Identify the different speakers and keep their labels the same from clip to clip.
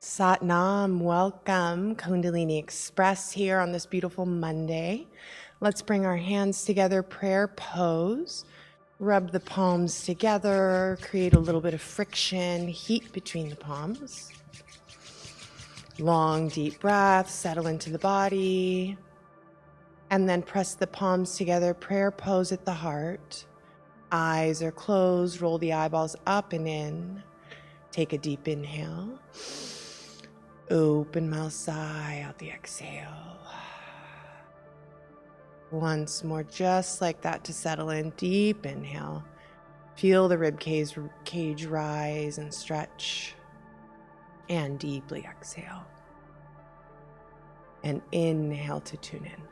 Speaker 1: Satnam, welcome. Kundalini Express here on this beautiful Monday. Let's bring our hands together, prayer pose. Rub the palms together, create a little bit of friction, heat between the palms. Long, deep breath, settle into the body. And then press the palms together, prayer pose at the heart. Eyes are closed, roll the eyeballs up and in. Take a deep inhale. Open mouth, sigh out the exhale. Once more, just like that to settle in. Deep inhale. Feel the rib cage rise and stretch. And deeply exhale. And inhale to tune in.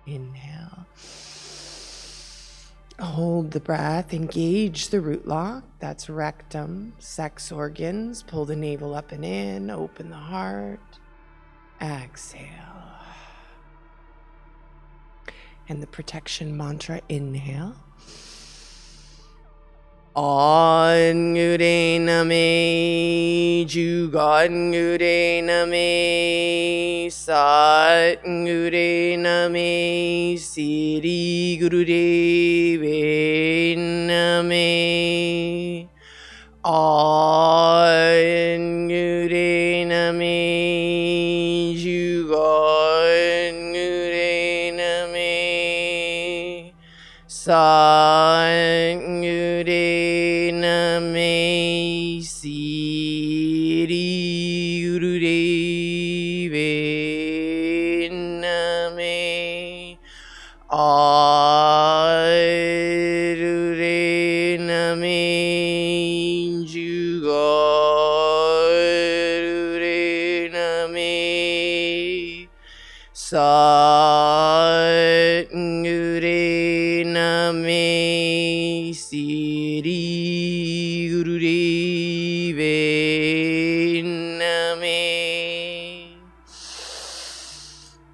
Speaker 1: Inhale. Hold the breath, engage the root lock. That's rectum, sex organs. Pull the navel up and in, open the heart. Exhale. And the protection mantra, inhale. Angure name, Jugangure name, Satgure name, Siri Gurudeve name, Angure name, Jugangure name, Satgure name, Siri Gurudeve name, Arure name, Jugarure name, Satgure name, Siri Gurudeve name.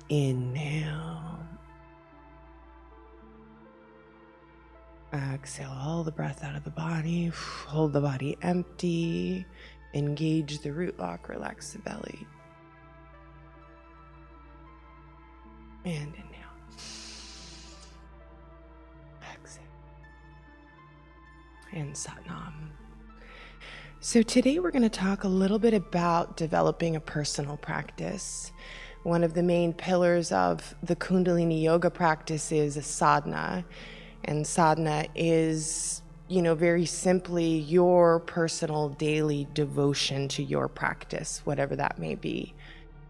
Speaker 1: Inhale. Exhale all the breath out of the body. Hold the body empty. Engage the root lock. Relax the belly. And inhale. Exhale. And Satnam. So today we're going to talk a little bit about developing a personal practice. One of the main pillars of the Kundalini yoga practice is a sadhana. And sadhana is, very simply your personal daily devotion to your practice, whatever that may be.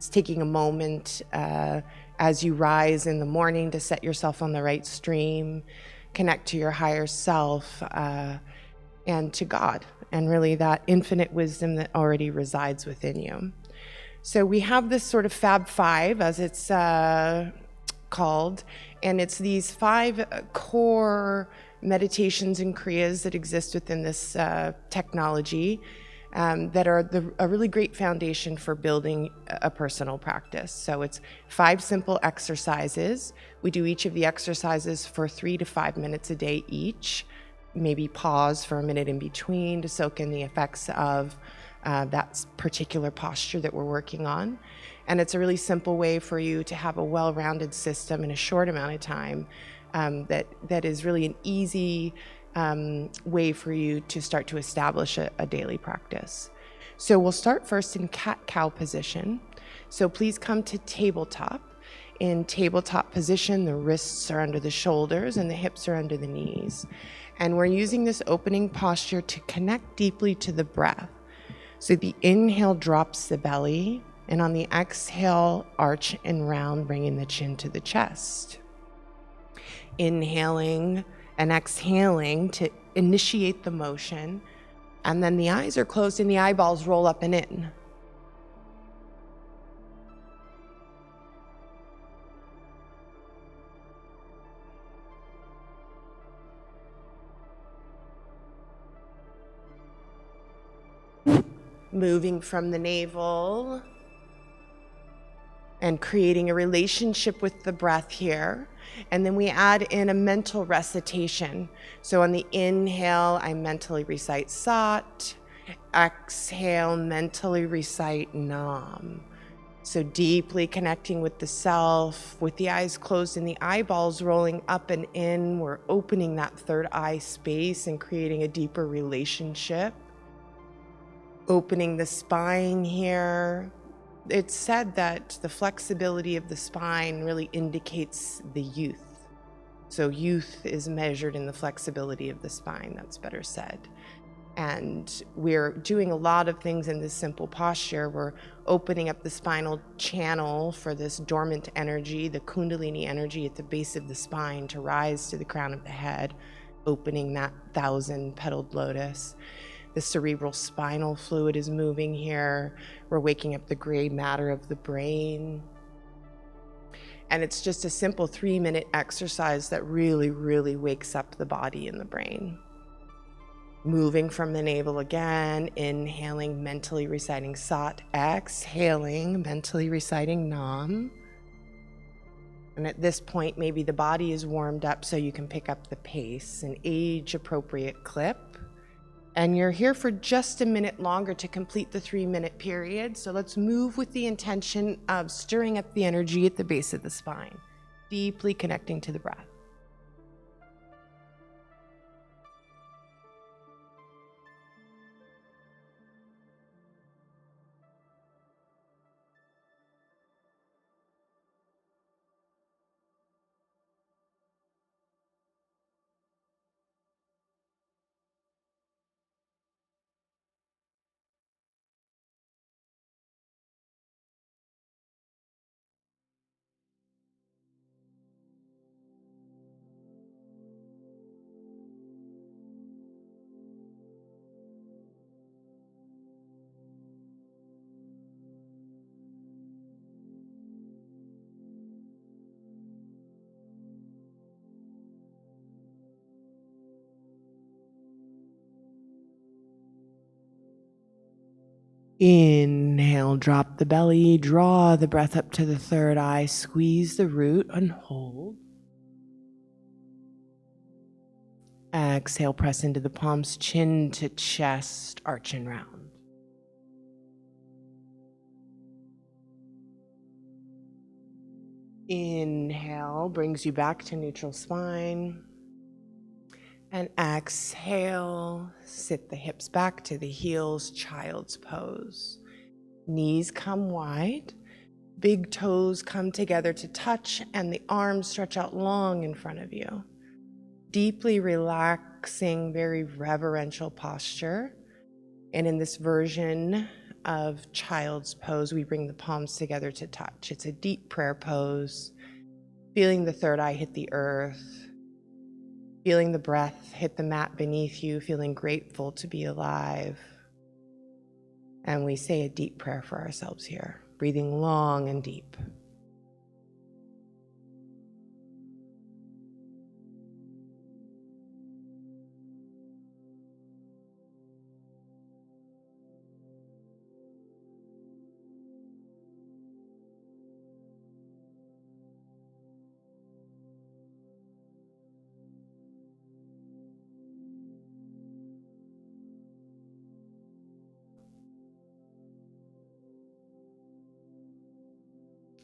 Speaker 1: It's taking a moment as you rise in the morning to set yourself on the right stream, connect to your higher self, and to God, and really that infinite wisdom that already resides within you. So we have this sort of Fab Five, as it's called, and it's these 5 core meditations and kriyas that exist within this technology that are a really great foundation for building a personal practice. So it's 5 simple exercises. We do each of the exercises for 3 to 5 minutes a day each. Maybe pause for a minute in between to soak in the effects of that particular posture that we're working on. And it's a really simple way for you to have a well-rounded system in a short amount of time that is really an easy way for you to start to establish a daily practice. So we'll start first in cat-cow position. So please come to tabletop. In tabletop position, the wrists are under the shoulders and the hips are under the knees. And we're using this opening posture to connect deeply to the breath. So the inhale drops the belly, and on the exhale, arch and round, bringing the chin to the chest. Inhaling and exhaling to initiate the motion, and then the eyes are closed and the eyeballs roll up and in. Moving from the navel and creating a relationship with the breath here. And then we add in a mental recitation. So on the inhale, I mentally recite Sat. Exhale, mentally recite Nam. So deeply connecting with the self, with the eyes closed and the eyeballs rolling up and in. We're opening that third eye space and creating a deeper relationship. Opening the spine here. It's said that the flexibility of the spine really indicates the youth. So youth is measured in the flexibility of the spine, that's better said. And we're doing a lot of things in this simple posture. We're opening up the spinal channel for this dormant energy, the Kundalini energy at the base of the spine to rise to the crown of the head, opening that 1,000-petaled lotus. The cerebral spinal fluid is moving here. We're waking up the gray matter of the brain. And it's just a simple 3-minute exercise that really, really wakes up the body and the brain. Moving from the navel again, inhaling, mentally reciting Sat, exhaling, mentally reciting Nam. And at this point, maybe the body is warmed up so you can pick up the pace, an age-appropriate clip. And you're here for just a minute longer to complete the 3-minute period. So let's move with the intention of stirring up the energy at the base of the spine, deeply connecting to the breath. Inhale, drop the belly, draw the breath up to the third eye, squeeze the root and hold. Exhale, press into the palms, chin to chest, arch and round. Inhale brings you back to neutral spine. And exhale, sit the hips back to the heels, child's pose. Knees come wide, big toes come together to touch, and the arms stretch out long in front of you. Deeply relaxing, very reverential posture. And in this version, of child's pose. We bring the palms together to touch. It's a deep prayer pose, feeling the third eye hit the earth, feeling the breath hit the mat beneath you, feeling grateful to be alive. And we say a deep prayer for ourselves here, breathing long and deep.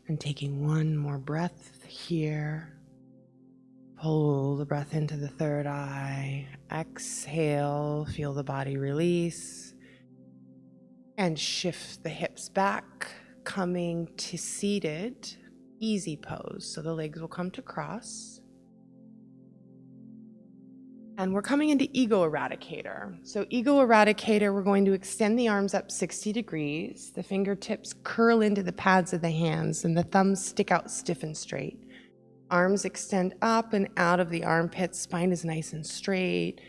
Speaker 1: And taking one more breath here. Pull the breath into the third eye. Exhale, feel the body release. And shift the hips back, coming to seated, easy pose. So the legs will come to cross. And we're coming into Ego Eradicator. So Ego Eradicator, we're going to extend the arms up 60 degrees. The fingertips curl into the pads of the hands and the thumbs stick out stiff and straight. Arms extend up and out of the armpits. Spine is nice and straight.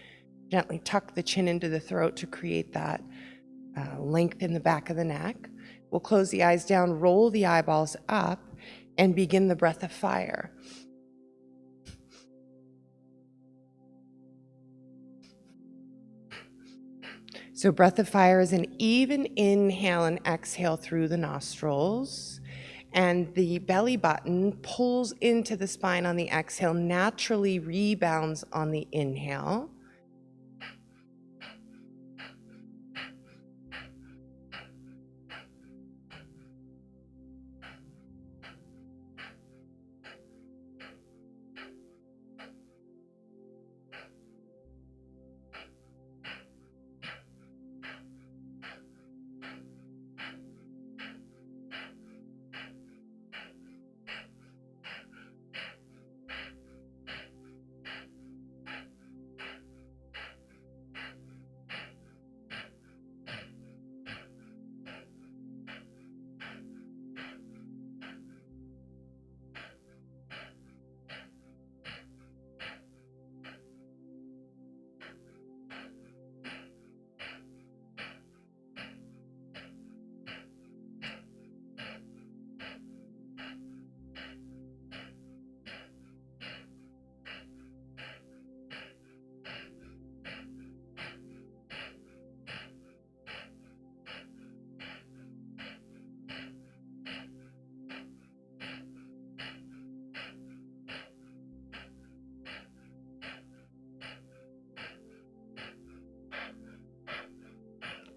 Speaker 1: Gently tuck the chin into the throat to create that length in the back of the neck. We'll close the eyes down, roll the eyeballs up, and begin the breath of fire. So breath of fire is an even inhale and exhale through the nostrils, and the belly button pulls into the spine on the exhale, naturally rebounds on the inhale.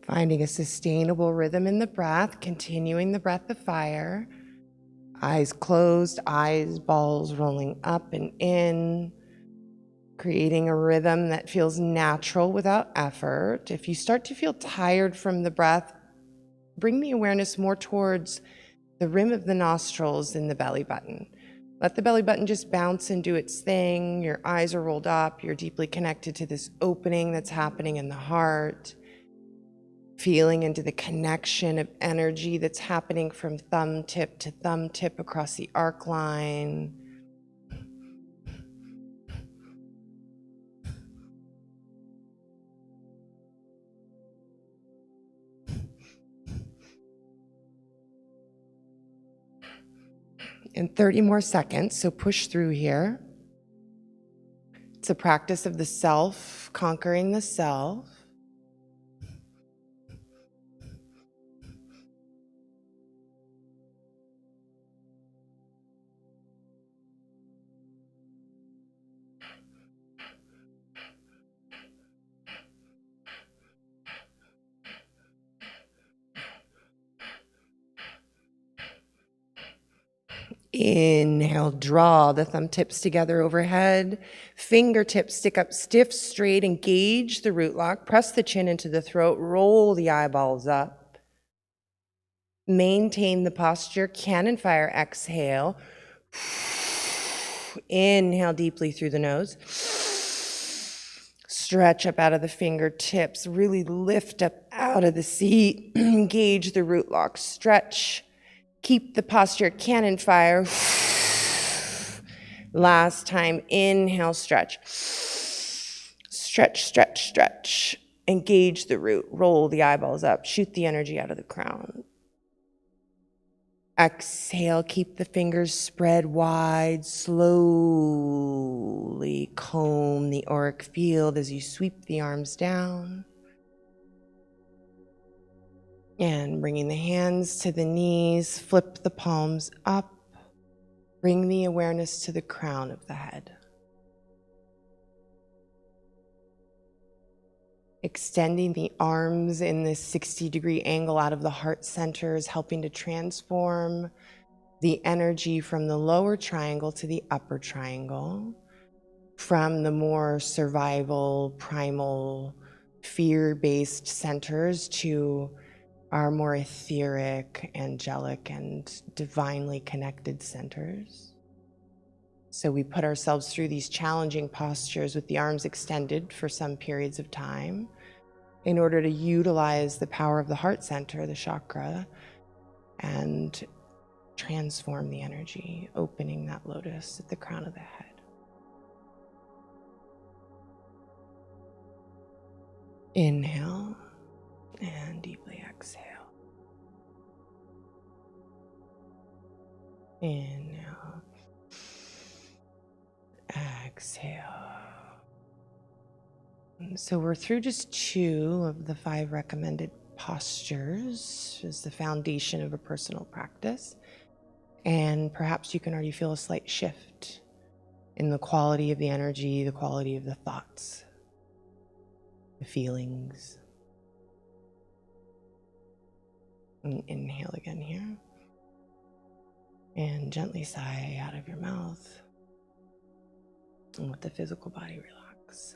Speaker 1: Finding a sustainable rhythm in the breath, continuing the breath of fire. Eyes closed, eyeballs rolling up and in, creating a rhythm that feels natural without effort. If you start to feel tired from the breath, bring the awareness more towards the rim of the nostrils and the belly button. Let the belly button just bounce and do its thing. Your eyes are rolled up. You're deeply connected to this opening that's happening in the heart. Feeling into the connection of energy that's happening from thumb tip to thumb tip across the arc line. And 30 more seconds, so push through here. It's a practice of the self, conquering the self. Inhale, draw the thumb tips together overhead. Fingertips stick up stiff, straight, engage the root lock. Press the chin into the throat, roll the eyeballs up. Maintain the posture, cannon fire, exhale. Inhale deeply through the nose. Stretch up out of the fingertips. Really lift up out of the seat. Engage the root lock. Stretch. Keep the posture cannon fire. Last time. Inhale, stretch. Stretch, stretch, stretch. Engage the root. Roll the eyeballs up. Shoot the energy out of the crown. Exhale, keep the fingers spread wide. Slowly comb the auric field as you sweep the arms down. And bringing the hands to the knees, flip the palms up. Bring the awareness to the crown of the head. Extending the arms in this 60-degree angle out of the heart center is helping to transform the energy from the lower triangle to the upper triangle, from the more survival, primal, fear-based centers to our more etheric, angelic, and divinely connected centers. So we put ourselves through these challenging postures with the arms extended for some periods of time in order to utilize the power of the heart center, the chakra, and transform the energy, opening that lotus at the crown of the head. Inhale and deeply exhale. Inhale. Exhale. So we're through just 2 of the 5 recommended postures as the foundation of a personal practice. And perhaps you can already feel a slight shift in the quality of the energy, the quality of the thoughts, the feelings. And inhale again here. And gently sigh out of your mouth. And let the physical body relax.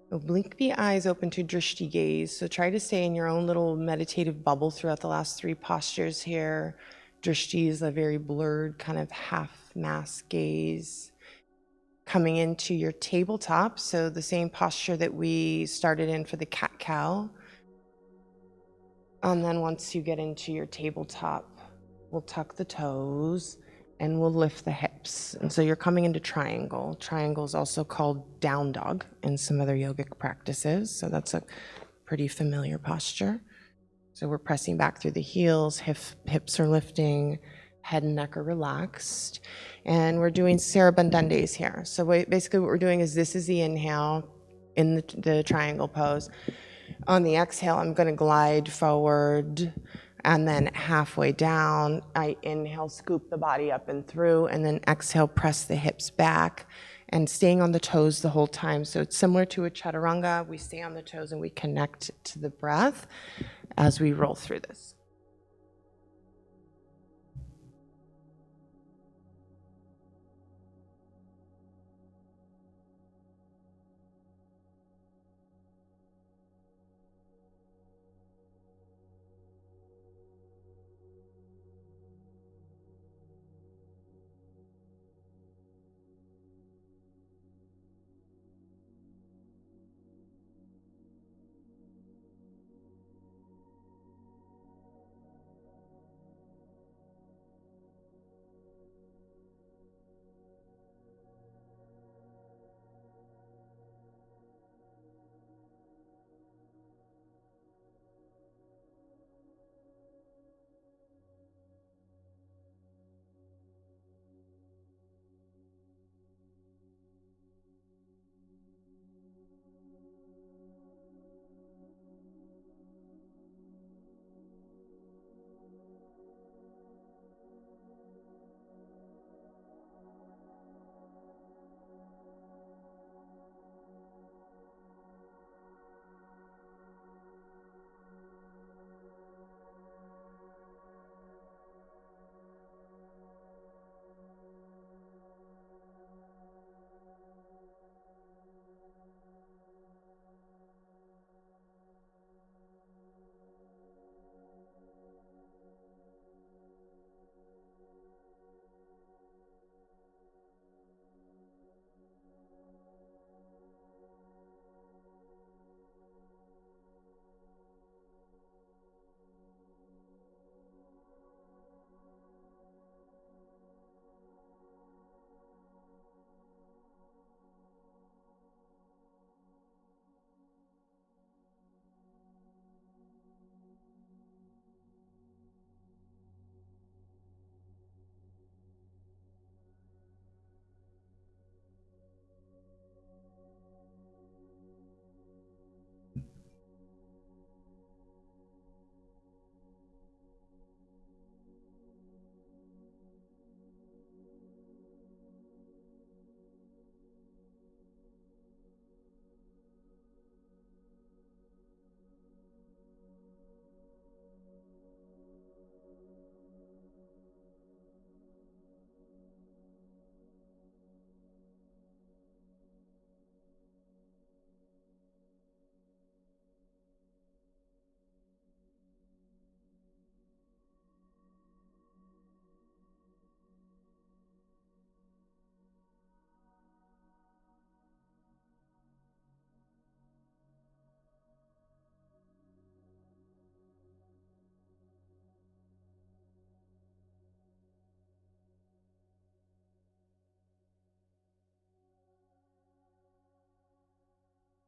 Speaker 1: So blink the eyes open to drishti gaze. So try to stay in your own little meditative bubble throughout the last 3 postures here. Drishti is a very blurred kind of half mask gaze. Coming into your tabletop, so the same posture that we started in for the cat-cow. And then once you get into your tabletop, we'll tuck the toes and we'll lift the hips. And so you're coming into triangle. Triangle is also called down dog in some other yogic practices. So that's a pretty familiar posture. So we're pressing back through the heels, hips are lifting, head and neck are relaxed. And we're doing Sarabandandis here. So basically what we're doing is this is the inhale in the triangle pose. On the exhale, I'm going to glide forward, and then halfway down, I inhale, scoop the body up and through, and then exhale, press the hips back, and staying on the toes the whole time. So it's similar to a chaturanga. We stay on the toes and we connect to the breath as we roll through this.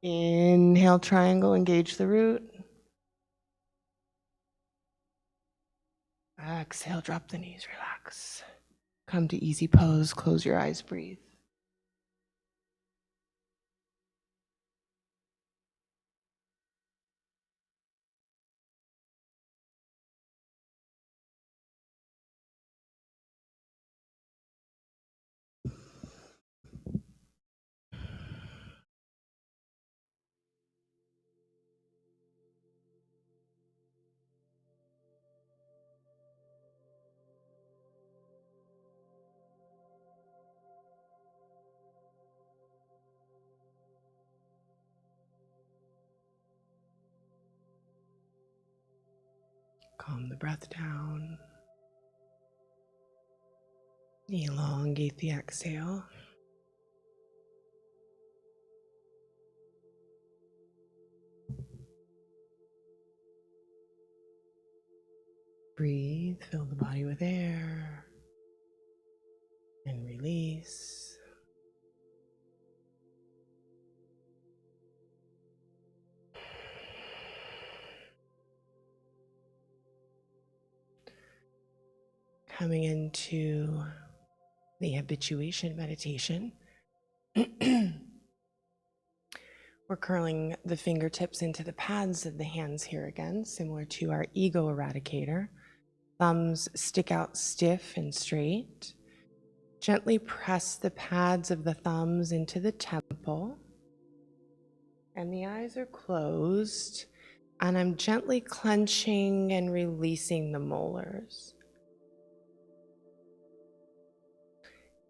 Speaker 1: Inhale, triangle, engage the root. Exhale, drop the knees, relax. Come to easy pose, close your eyes, breathe. Calm the breath down. Elongate the exhale. Breathe, fill the body with air, and release. Coming into the habituation meditation. We're curling the fingertips into the pads of the hands here again, similar to our ego eradicator. Thumbs stick out stiff and straight. Gently press the pads of the thumbs into the temple. And the eyes are closed. And I'm gently clenching and releasing the molars.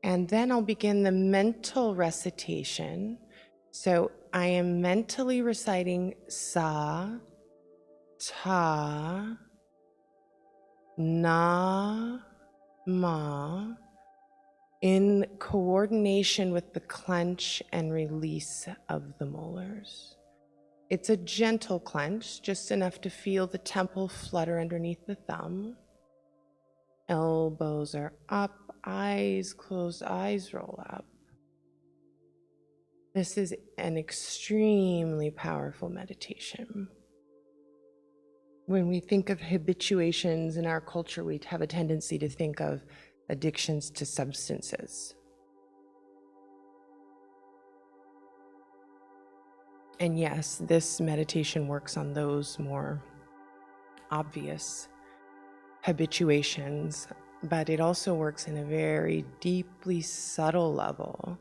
Speaker 1: And then I'll begin the mental recitation. So I am mentally reciting sa, ta, na, ma, in coordination with the clench and release of the molars. It's a gentle clench, just enough to feel the temple flutter underneath the thumb. Elbows are up, eyes closed, eyes roll up. This is an extremely powerful meditation. When we think of habituations in our culture, we have a tendency to think of addictions to substances. And yes, this meditation works on those more obvious habituations, but it also works in a very deeply subtle level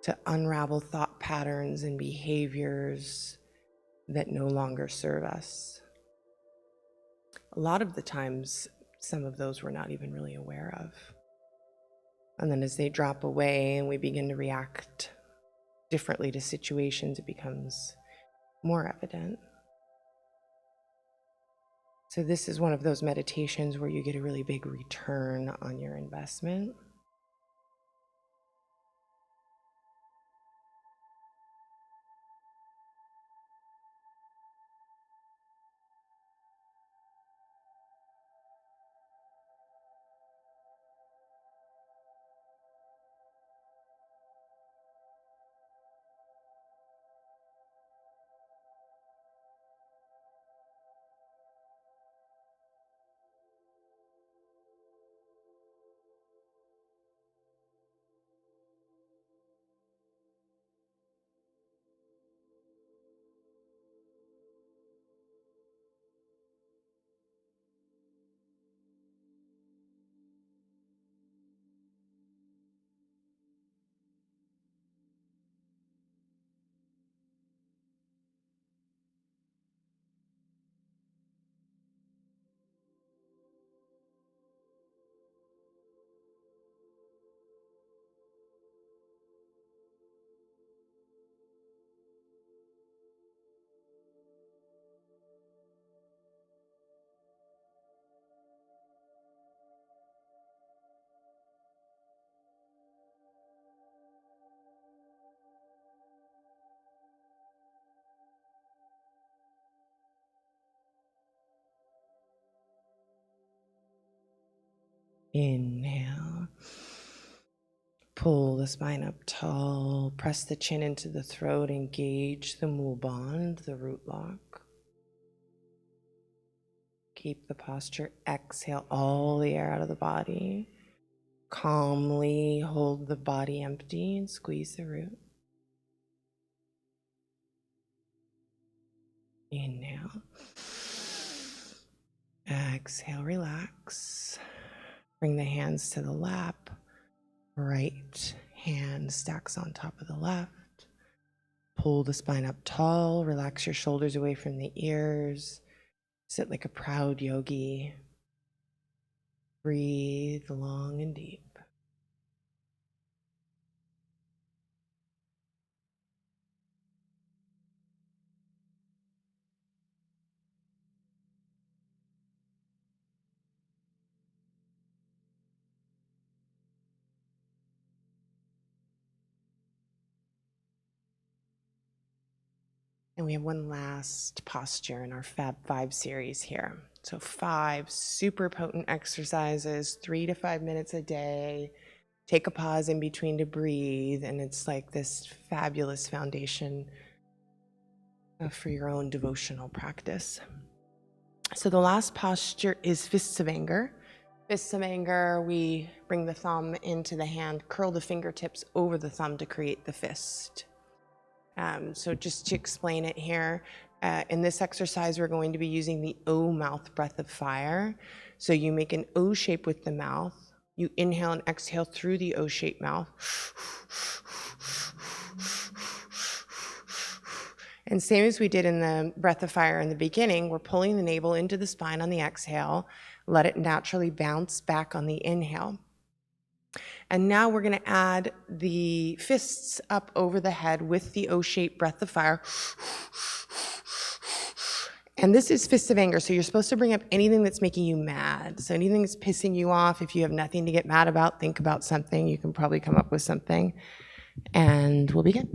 Speaker 1: to unravel thought patterns and behaviors that no longer serve us. A lot of the times, some of those we're not even really aware of. And then as they drop away and we begin to react differently to situations, it becomes more evident. So this is one of those meditations where you get a really big return on your investment. Inhale. Pull the spine up tall, press the chin into the throat, engage the mul band, the root lock. Keep the posture, exhale all the air out of the body. Calmly hold the body empty and squeeze the root. Inhale. Exhale, relax. Bring the hands to the lap. Right hand stacks on top of the left. Pull the spine up tall. Relax your shoulders away from the ears. Sit like a proud yogi. Breathe long and deep. And we have one last posture in our Fab 5 series here. So 5 super potent exercises, 3 to 5 minutes a day. Take a pause in between to breathe, and it's like this fabulous foundation for your own devotional practice. So the last posture is fists of anger. Fists of anger, we bring the thumb into the hand, curl the fingertips over the thumb to create the fist. So just to explain it here, in this exercise, we're going to be using the O mouth breath of fire. So you make an O shape with the mouth. You inhale and exhale through the O-shaped mouth. And same as we did in the breath of fire in the beginning, we're pulling the navel into the spine on the exhale. Let it naturally bounce back on the inhale. And now we're going to add the fists up over the head with the O-shaped breath of fire. And this is fists of anger, so you're supposed to bring up anything that's making you mad. So anything that's pissing you off, if you have nothing to get mad about, think about something. You can probably come up with something. And we'll begin.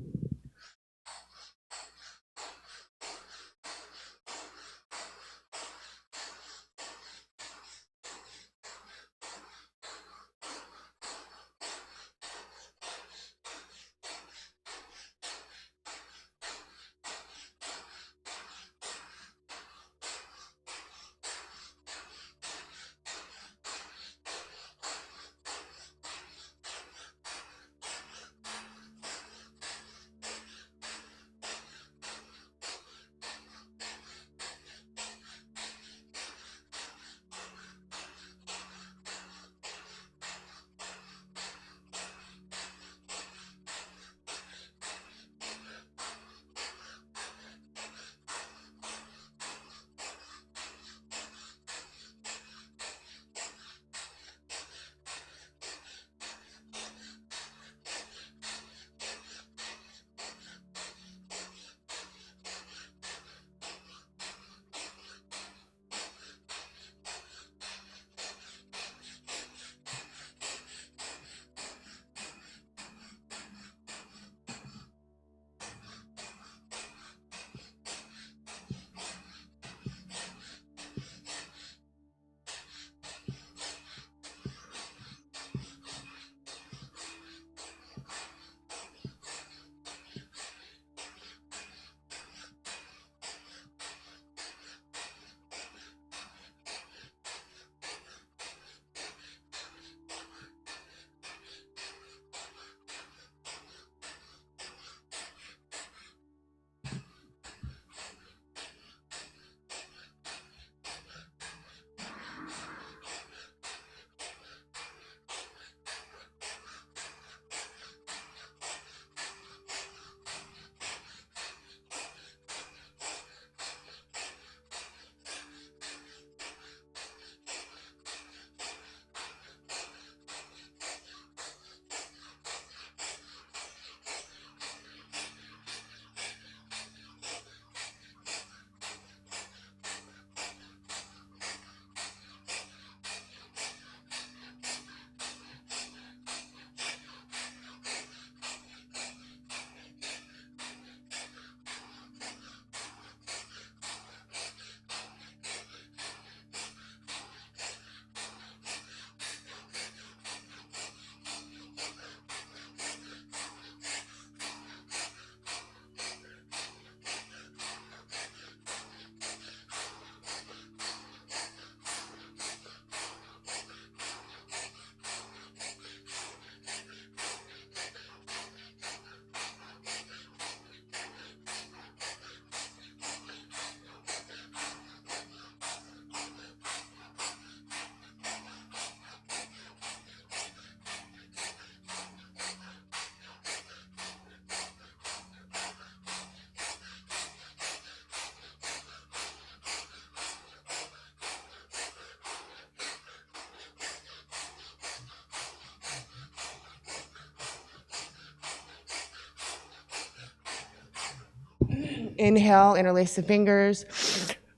Speaker 1: Inhale, interlace the fingers,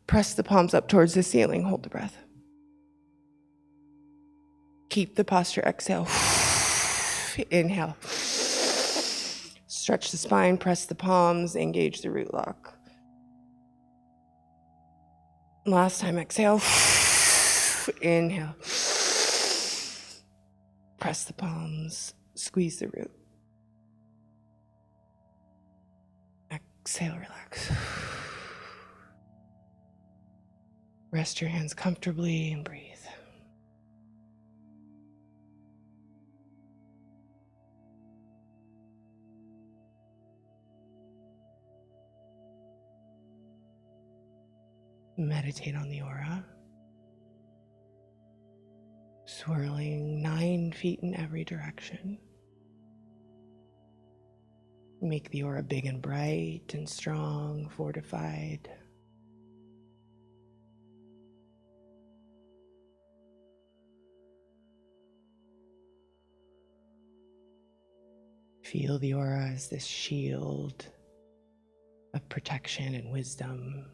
Speaker 1: press the palms up towards the ceiling, hold the breath. Keep the posture, exhale. Inhale. Stretch the spine, press the palms, engage the root lock. Last time, exhale. Inhale. Press the palms, squeeze the root. Exhale, relax. Rest your hands comfortably and breathe. Meditate on the aura, swirling 9 feet in every direction. Make the aura big and bright and strong, fortified. Feel the aura as this shield of protection and wisdom.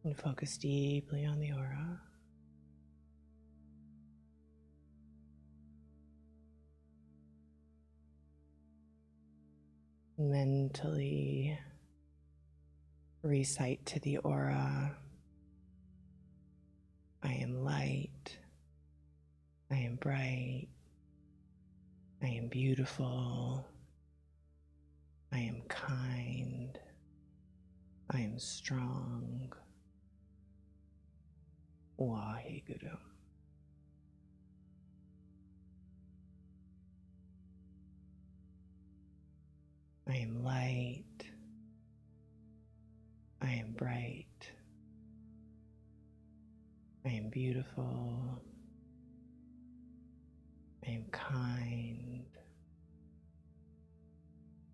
Speaker 1: And focus deeply on the aura. Mentally recite to the aura, I am light, I am bright, I am beautiful, I am kind, I am strong. Waheguru. I am light, I am bright, I am beautiful, I am kind,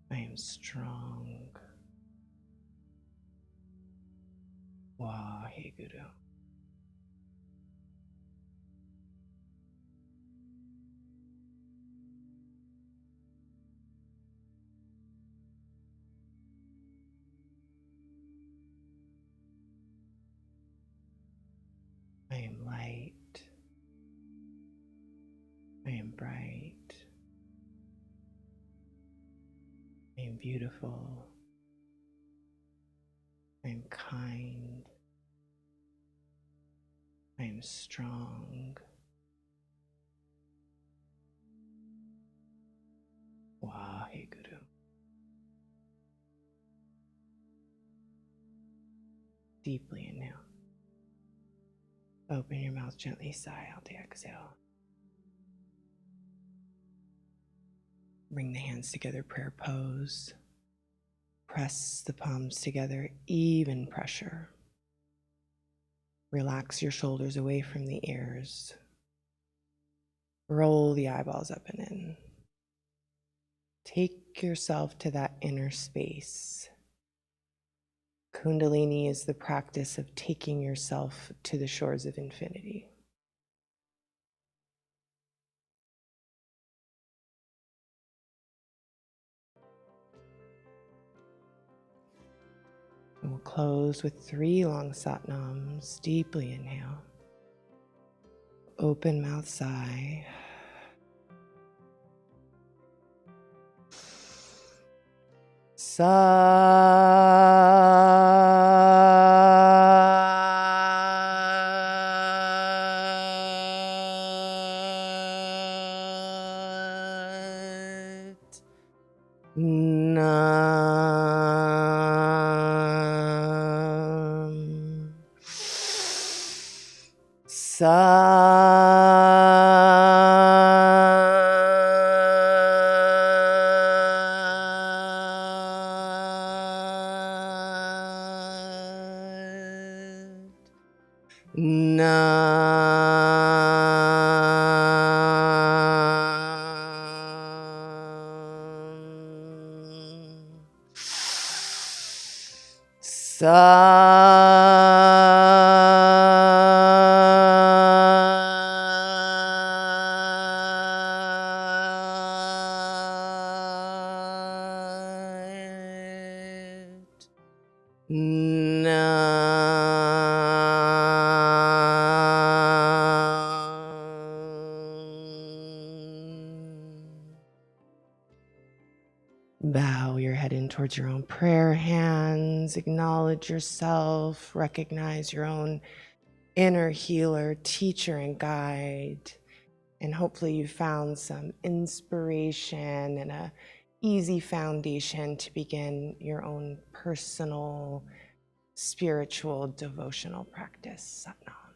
Speaker 1: I am strong. Waheguru. I am light, I am bright, I am beautiful, I am kind, I am strong. Waheguru. Deeply inhale. Open your mouth gently, sigh out the exhale. Bring the hands together, prayer pose. Press the palms together, even pressure. Relax your shoulders away from the ears. Roll the eyeballs up and in. Take yourself to that inner space. Kundalini is the practice of taking yourself to the shores of infinity. And we'll close with 3 long satnams. Deeply inhale. Open mouth, sigh. Sat Nam Bow your head in towards your own prayer hands. Acknowledge yourself. Recognize your own inner healer, teacher, and guide. And hopefully you found some inspiration and a easy foundation to begin your own personal, spiritual, devotional practice. Satnam.